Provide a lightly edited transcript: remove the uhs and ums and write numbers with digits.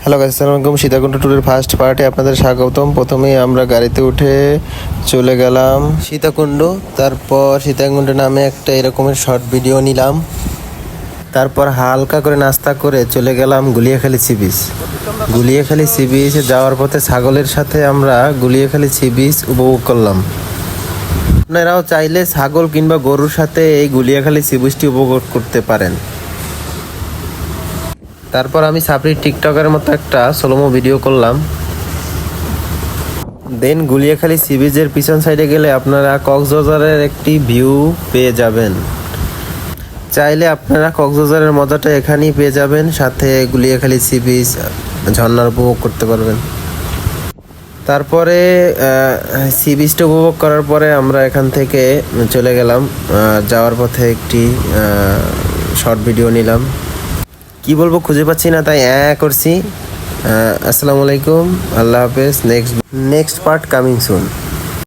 Hello guys, আসসালামু আলাইকুম। সীতাকুণ্ড ট্যুরের ফার্স্ট পার্টে আপনাদের স্বাগতম। প্রথমেই আমরা গাড়িতে উঠে চলে গেলাম সীতাকুণ্ড। তারপর সীতাকুণ্ড নামে একটা এরকমের শর্ট ভিডিও নিলাম। তারপর হালকা করে নাস্তা করে চলে গেলাম Guliakhali sea beach. Guliakhali sea বিচে যাওয়ার পথে ছাগলের সাথে আমরা গুলিয়াখালী সি বিচ উপভোগ করলাম। আপনারাও চাইলে ছাগল কিংবা গরুর সাথে এই গুলিয়াখালী সি বিচটি উপভোগ করতে পারেন। তারপর আমি সাপড়ির টিকটকের মতো একটা সোলোমো ভিডিও করলাম। দেন গুলিয়াখালী সি বিচের পিছন সাইডে গেলে আপনারা কক্সবাজারের একটি ভিউ পেয়ে যাবেন। চাইলে আপনারা কক্সবাজারের মজাটা এখানেই পেয়ে যাবেন, সাথে গুলিয়াখালী সি বিচ ঝর্ণার উপভোগ করতে পারবেন। তারপরে সি বিচটা উপভোগ করার পরে আমরা এখান থেকে চলে গেলাম। যাওয়ার পথে একটি শর্ট ভিডিও নিলাম। কি বলবো খুঁজে পাচ্ছি না, তাই করছি। আসসালামু আলাইকুম, আল্লাহ হাফেজ। Next part coming soon.